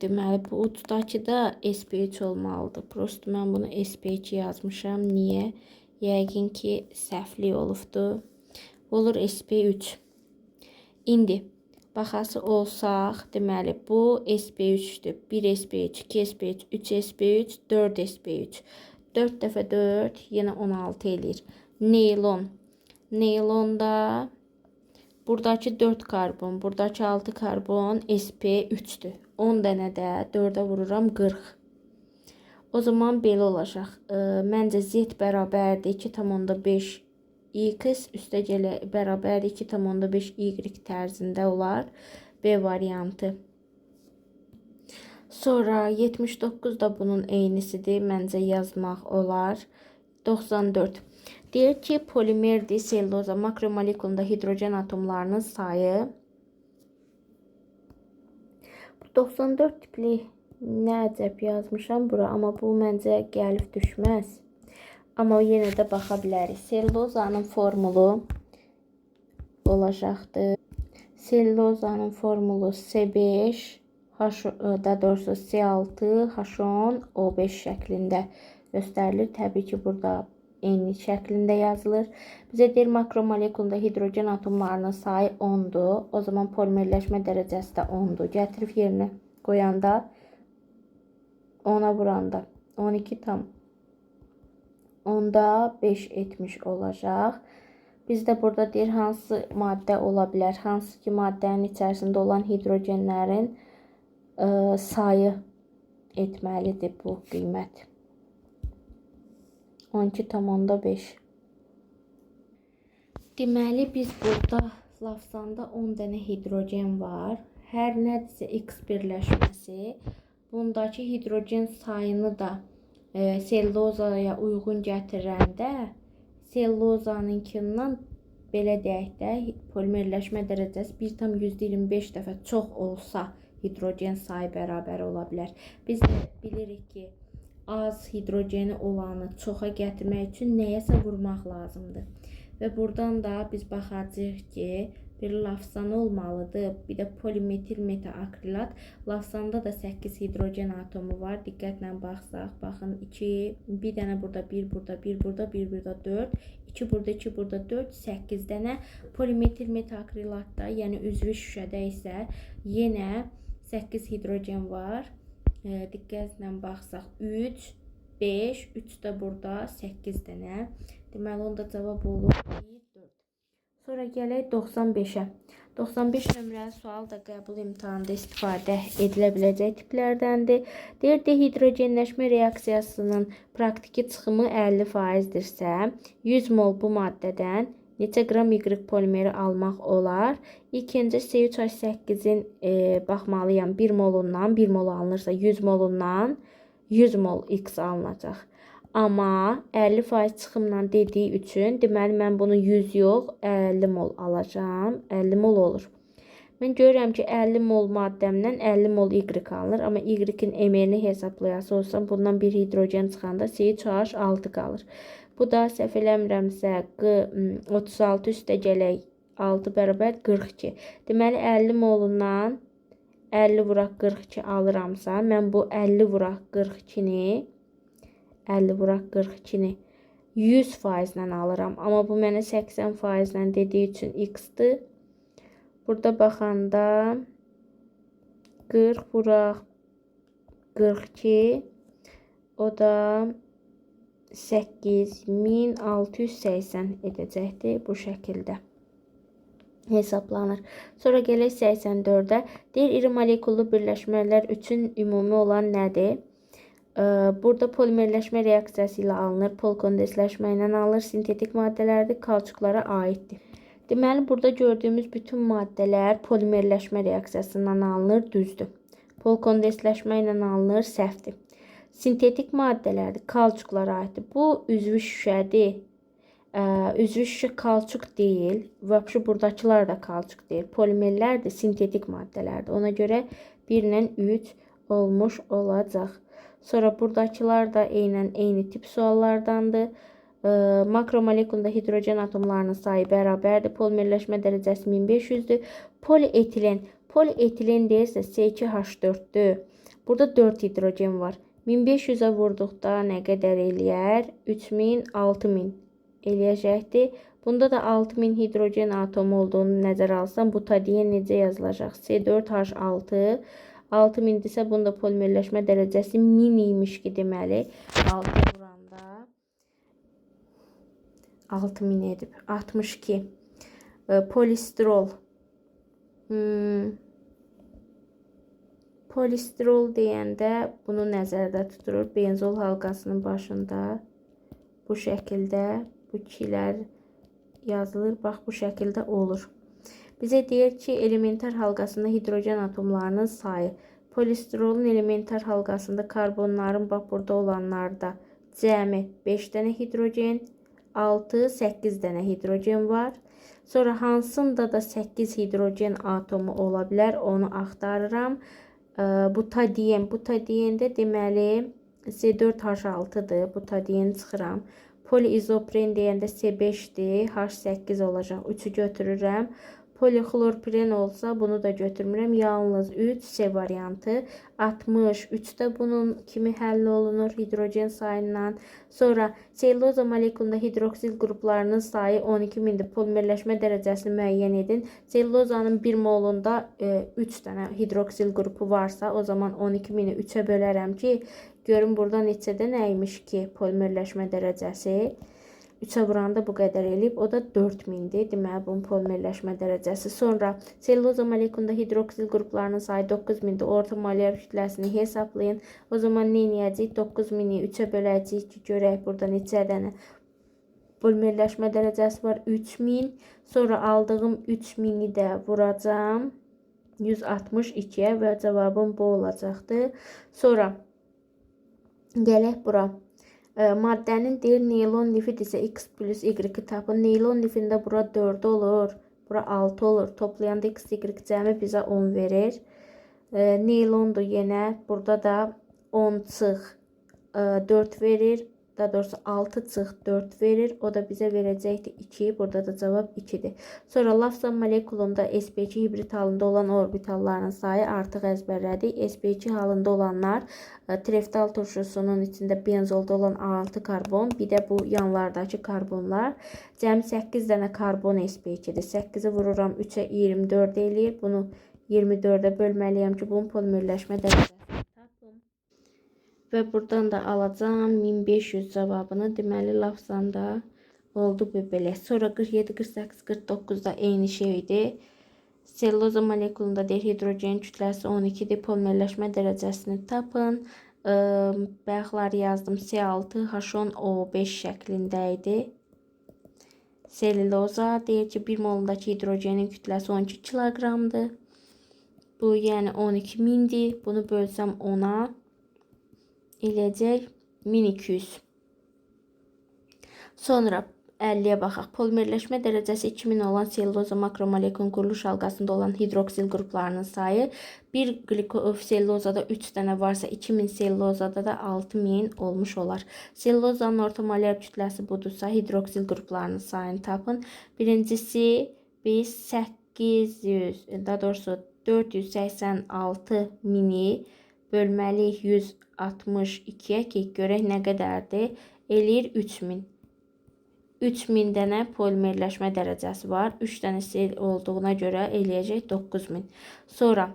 Deməli bu ucdakı da SP3 olmalıdır. Prosto mən bunu SP2 yazmışam. Niyə? Yəqin ki səhvlik olubdu. Olur SP3. İndi baxası olsaq, deməli bu SP3'dür. 1 SP3, 2 SP3, 3 SP3, 4 SP3. 4 dəfə 4 yenə 16 eləyir. Neylon. Neylonda buradakı 4 karbon, buradakı 6 karbon SP3'dür. 10 dənə də 4'ə vururam 40. O zaman belə olacaq. Məncə Z bərabərdir 2,5 x üstəgələ bərabərdir 2,5 y tərzində olar. B variantı. Sonra 79 da bunun eynisidir. Məncə yazmaq olar. 94. Deyir ki, polimerdir selluloza makromolekulunda hidrogen atomlarının sayı. 94 tipli nə əcəb yazmışam bura, amma bu məncə gəlib düşməz. Amma yenə də baxa bilərik. Sellulozanın formulu olacaqdır. Sellulozanın formulu C5, daha doğrusu C6, H10, O5 şəklində göstərilir. Təbii ki, burada eyni şəklində yazılır. Bizə deyir makromolekulunda hidrogen atomlarının sayı 10'dur. O zaman polimerləşmə dərəcəsi də 10'dur. Gətirib yerinə qoyanda 10'a vuranda 12 tam 10'da 5 etmiş olacaq. Bizdə burada deyir hansı maddə ola bilər. Hansı ki maddənin içərisində olan hidrogenlərin sayı etməlidir bu qiymət. 12,5. Deməli biz burada lafzanda 10 dənə hidrogen var. Hər nədirsə X birləşməsi bundakı hidrogen sayını da sellulozaya uyğun gətirəndə sellulozanınkindən belə deyək də polimerləşmə dərəcəsi 1,25 dəfə çox olsa hidrogen sayı bərabər ola bilər. Biz də bilirik ki az hidrogeni olanı çoxa gətirmək üçün nəyəsə vurmaq lazımdır. Və buradan da biz baxacağıq ki bir lafzan olmalıdır. Bir də polimetil metaakrilat. Lafzanda da 8 hidrogen atomu var. Diqqətlə baxsaq, baxın 2, bir dənə burada, bir burada, bir burada, bir burada 4, 2 burada, 2 burada 4, 8 dənə polimetil metaakrilatda, yəni üzvü şüşədə isə yenə 8 hidrogen var. Diqqətlə baxsaq 3, 5, 3 də burada 8 dənə. Deməli onda cavab olur 1, 4. Sonra gələk 95'ə. 95 nömrəli sual da qəbul imtahanında istifadə edilə biləcək tiplərdəndir. Deyir dehidrogenləşmə reaksiyasının praktiki çıxımı 50%dirsə, 100 mol bu maddədən neçə qram Y polimeri almaq olar? İkinci C3H8'in baxmalıyam 1 molundan 1 mol alınırsa 100 molundan 100 mol X alınacaq. Amma 50% çıxımla dediyi üçün deməli mən bunu 100 yox 50 mol alacağım. 50 mol olur. Mən görürəm ki 50 mol maddəmdən 50 mol Y alınır. Amma Y-in emerini hesablayası olsam bundan bir hidrogen çıxanda CH6 qalır. Bu da səhv eləmirəmsə 36 üstə gələk 6 bərabər 42. Deməli 50 molundan 50 vuraq 42 alıramsa mən bu 50 vuraq 42'ni 50 vuraq 42'ni 100% alıram. Amma bu mənə 80% dediyi üçün X-dir. Burada baxanda 40 vuraq 42 o da 8680 edəcəkdir bu şəkildə hesablanır. Sonra gələk 84'ə. Deyir iri molekullu birləşmələr üçün ümumi olan nədir? Burada polimerləşmə reaksiyası ilə alınır, polkondensləşmə ilə alınır, sintetik maddələrdir, kalçuklara aiddir. Deməli burada gördüyümüz bütün maddələr polimerləşmə reaksiyasından alınır, düzdür. Polkondensləşmə ilə alınır, səhvdir. Sintetik maddələrdir, kalçuklara aiddir. Bu üzvü şüşədir. Üzvü şüşə kalçuk deyil. Vəbşi buradakılar da kalçuk deyil. Polimerlərdir, sintetik maddələrdir. Ona görə 1 ilə 3 olmuş olacaq. Sonra buradakılar da eyni tip suallardandır. Makromolekulunda hidrogen atomlarının sayı bərabərdir. Polimerləşmə dərəcəsi 1500'dür. Polietilen deyirsə C2H4'dür. Burada 4 hidrogen var. 1500'ə vurduqda nə qədər eləyər? 3000, 6000 eləyəcəkdir. Bunda da 6000 hidrogen atomu olduğunu nəzərə alsam, butadiyen necə yazılacaq? C4H6 6000-dirsə, bunda polimerləşmə dərəcəsi 1000 imiş ki, deməli 6 vuranda 6000 edib 62. Polistrol. Polistrol deyəndə bunu nəzərdə tuturur. Benzol halqasının başında bu şəkildə bu ikilər yazılır. Bax, bu şəkildə olur. Bizə deyir ki, elementar halqasında hidrogen atomlarının sayı. Polistrolun elementar halqasında karbonların, bax, burada olanlarda cəmi 5 dənə hidrogen, 6-8 dənə hidrogen var. Sonra hansında da 8 hidrogen atomu ola bilər, onu axtarıram. Butadiyen. Butadiyende deməli C4H6'dır. Butadiyen çıxıram. Poliizopren deyəndə C5'dir. H8 olacaq. 3'ü götürürəm. Polixlorpiren olsa bunu da götürmürəm. Yalnız 3 C variantı. 60. 3'də bunun kimi həll olunur hidrogen sayından. Sonra selüloza molekulunda hidroksil qruplarının sayı 12.000'dir. Polimerləşmə dərəcəsini müəyyən edin. Selülozanın 1 molunda 3 dənə hidroksil qrupu varsa, o zaman 12.000'i 3'ə bölərəm ki, görün burada neçədə nəymiş ki, polimerləşmə dərəcəsi. 3'ə vuranda bu qədər eləyib. O da 4000'dir. Deməli, bunun polimerləşmə dərəcəsi. Sonra selüloza molekulunda hidroksil qruplarının sayı 9000'dir. Orta molyar kütləsini hesablayın. O zaman nə edəcəyik? 9000'i 3'ə böləcəyik ki, görək burada neçə dənə polimerləşmə dərəcəsi var. 3000. Sonra aldığım 3000'i də vuracağım 162'yə və cavabım bu olacaqdır. Sonra gələk bura. Maddənin deyir neylon lifidirsə x plus y tapın. Neylon lifində bura 4 olur. Bura 6 olur. Toplayanda x, y cəmi bizə 10 verir. Neylondur yenə. Burada da 10 çıx 4 verir. Daha doğrusu 6 çıx 4 verir. O da bizə verəcəkdir 2. Burada da cavab 2'dir. Sonra lafzan molekulunda sp2 hibrit halında olan orbitalların sayı artıq əzbərlədik. sp2 halında olanlar treftal turşusunun içində benzolda olan 6 karbon, bir də bu yanlardakı karbonlar. Cəmi 8 dənə karbon sp2'dir. 8'i vururam 3'ə 24 eləyir. Bunu 24'ə bölməliyəm ki, bunun polimerləşmə dərəcəsini tapım. Və buradan da alacağım 1500 cavabını. Deməli, lafzanda oldu bu belə. Sonra 47, 48, 49'da eyni şeydir. Selüloza molekulunda deyir hidrogen kütləsi 12'dir. Polimerləşmə dərəcəsini tapın. Bayaqlar yazdım. C6, H10, O5 şəklində idi. Selüloza deyir ki, 1 molundakı hidrogenin kütləsi 12 kiloqramdır. Bu yəni 12.000'dir. Bunu bölsəm 10'a eləyəcək 1200. Sonra 50'yə baxaq. Polimerləşmə dərəcəsi 2000 olan selüloza makromolekulun quruluş halqasında olan hidroksil qruplarının sayı 1 selülozada 3 dənə varsa 2000 selülozada da 6000 olmuş olar. Selülozanın orta molyar kütləsi budursa hidroksil qruplarının sayını tapın. Birincisi biz 800, daha doğrusu 486 mini bölməliyik 162'ye ki, görək nə qədərdir? Eləyir 3000. 3000 dənə polimerləşmə dərəcəsi var. 3 dənə sel olduğuna görə eləyəcək 9000. Sonra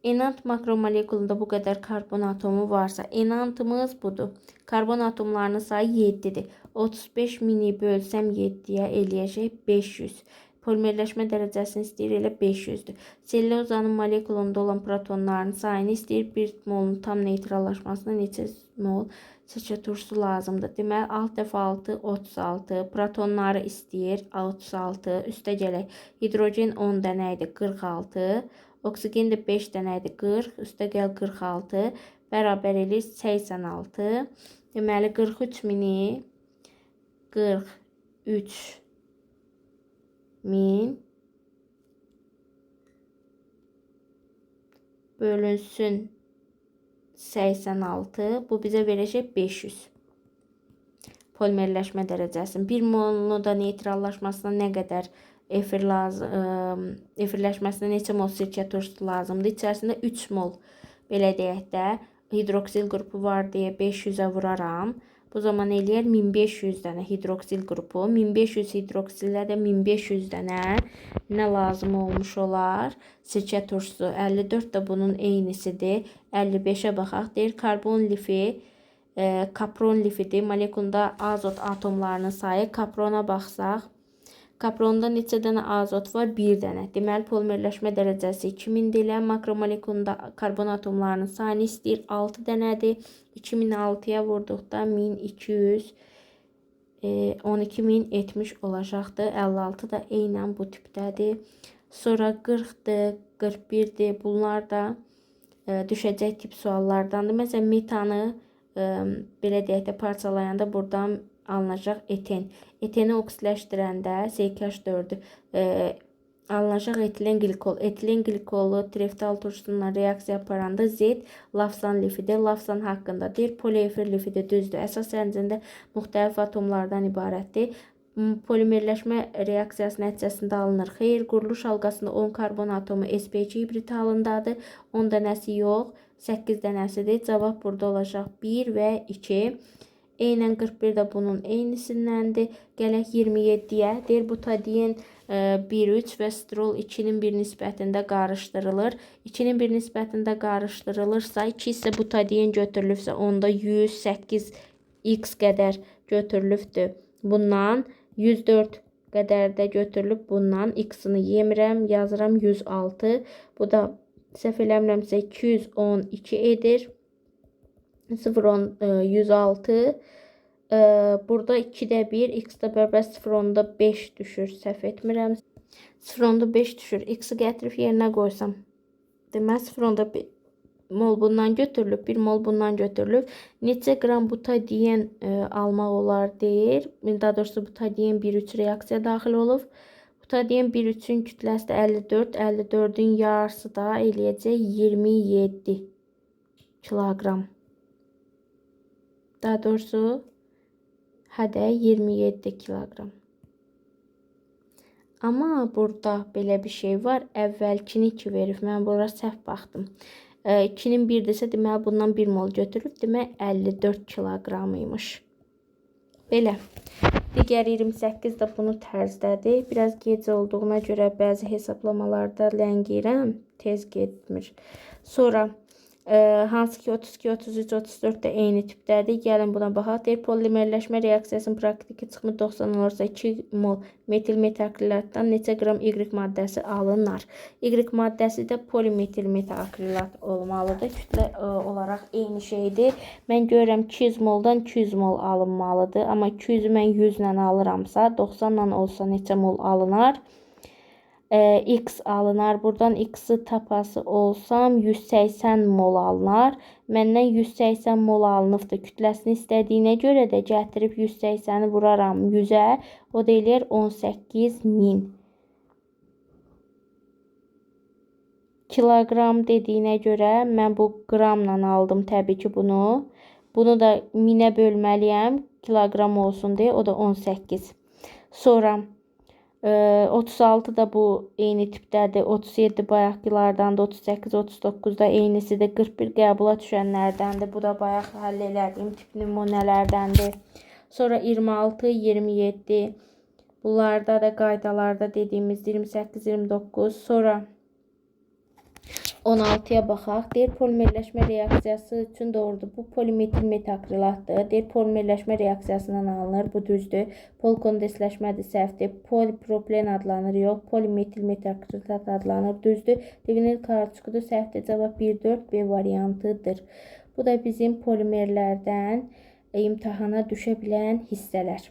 enant makromolekulunda bu qədər karbon atomu varsa, enantımız budur. Karbon atomlarının sayı 7'dir. 35.000'i bölsəm 7'yə eləyəcək 500. Polimerləşmə dərəcəsini istəyir, elə 500'dür. Selülozanın molekulunda olan protonların sayını istəyir, 1 molun tam neytrallaşmasına neçə mol seçə turşusu lazımdır. Deməli, 6 dəfə 6, 36. Protonları istəyir, 36. Üstə gələk. Hidrogen 10 dənə idi, 46. Oksigen də 5 dənə idi, 40. Üstə gəl 46. Bərabər elir 86. Deməli, 43.000-i 43.000 bölünsün 86. Bu bizə verəcək 500. Polimerləşmə dərəcəsinin 1 molunu da neytrallaşmasına nə qədər efir lazım, efirləşməsinə neçə mol sirkə turşusu lazımdır? İçərisində 3 mol belə deyək də hidroksil qrupu var deyə 500-ə vuraram. Bu zaman eləyər 1500 dənə hidroksil qrupu. 1500 hidroksillə də 1500 dənə nə lazım olmuş olar? Sirkə turşusu. 54 də bunun eynisidir. 55-ə baxaq. Deyir karbon lifi, kapron lifidir. Molekulda azot atomlarının sayı. Kaprona baxsaq. Kapronda neçə dənə azot var? 1 dənə. Deməli, polimerləşmə dərəcəsi 2000-dir. Makromolekulda karbon atomlarının sayını istəyir 6 dənədir. 2006-ya vurduqda 1200, 12000 etmiş olacaqdır. 56 da eynən bu tipdədir. Sonra 40-dır, 41-dir. Bunlar da düşəcək tip suallardandır. Məsələn, metanı belə deyək də parçalayanda buradan alınacaq eten. Eteni oksidləşdirəndə CH4 alınacaq etilen glikol. Etilen glikolu treftal turşusundan reaksiya aparanda Z lafsan lifidir. Lafsan haqqında deyir. Poliefir lifidir, düzdür. Əsas zəncirində müxtəlif atomlardan ibarətdir. Polimerləşmə reaksiyası nəticəsində alınır. Xeyr, quruluş halqasında 10 karbon atomu sp2 hibrit halındadır. 10 dənəsi yox, 8 dənəsidir. Cavab burada olacaq 1 və 2. Eynən 41 də bunun eynisindəndir. Gələk 27-yə. Deyir butadiyen 1,3 və strol 2-nin 1 nisbətində qarışdırılır. 2-nin 1 nisbətində qarışdırılırsa, 2 isə butadiyen götürülübsə, onda 108 x qədər götürülübdür. Bundan 104 qədər də götürülüb. Bundan x-ını yemirəm, yazıram 106. Bu da səhv eləmirəmsə 212 edir. 0,10 106. Burada 2-də 1, x-də bərabər 0,10-da 5 düşür. Səhv etmirəm. 0,10-da 5 düşür. X-i gətirib yerinə qoysam. Deməli 0,10-da 1 mol bundan götürülüb, 1 mol bundan götürülüb. Neçə qram butadiyen almaq olar deyir. Daha doğrusu butadiyen 1,3 reaksiya daxil olub. Butadiyen 1,3-ün kütləsi də 54. 54-ün yarısı da eləyəcək 27 kiloqram. Daha doğrusu hədə 27 kiloqram. Amma burada belə bir şey var. Əvvəlkini 2 verib. Mən bura səhv baxdım. 2-nin 1-dirsə, deməli bundan 1 mol götürüb. Demək 54 kiloqram imiş. Belə. Digər 28 də bunu tərzdədir. Biraz gec olduğuna görə bəzi hesablamalarda ləngiyirəm. Tez getmir. Sonra hansı ki 32, 33, 34 də eyni tipdədir. Gəlin buna baxaq. Deyir, polimerləşmə reaksiyasının praktiki çıxımı 90 olursa 2 mol metil metakrilatdan neçə qram Y maddəsi alınır? Y maddəsi də polimetil metakrilat olmalıdır. Kütlə olaraq eyni şeydir. Mən görürəm 200 moldan 200 mol alınmalıdır. Amma 200-ü mən 100 ilə alıramsa 90 ilə olsa neçə mol alınar? X alınar. Buradan X-i tapası olsam 180 mol alınar. Məndən 180 mol alınıbdır. Kütləsini istədiyinə görə də gətirib 180-i vuraram 100-ə. O da eləyər 18.000. Kiloqram dediyinə görə mən bu qramla aldım təbii ki bunu. Bunu da 1000-ə bölməliyəm. Kiloqram olsun deyə. O da 18. Sonra 36 da bu eyni tipdədir. 37 bayaqkilardandır. 38, 39 da eynisidir. 41 qəbula düşənlərdəndir. Bu da bayaq həll elədiyim tip nümunələrdəndir. Sonra 26, 27 bunlarda da qaydalarda dediyimiz 28, 29. Sonra 16-ya baxaq. Deyir, polimerləşmə reaksiyası üçün doğrudur. Bu polimetil metakrilatdır. Deyir, polimerləşmə reaksiyasından alınır. Bu düzdür. Polkondensləşmədir, səhvdir. Polipropilen adlanır, yox. Polimetil metakrilat adlanır, düzdür. Divinil kauçukudur, səhvdir. Cavab 1-4B variantıdır. Bu da bizim polimerlərdən imtahana düşə bilən hissələr.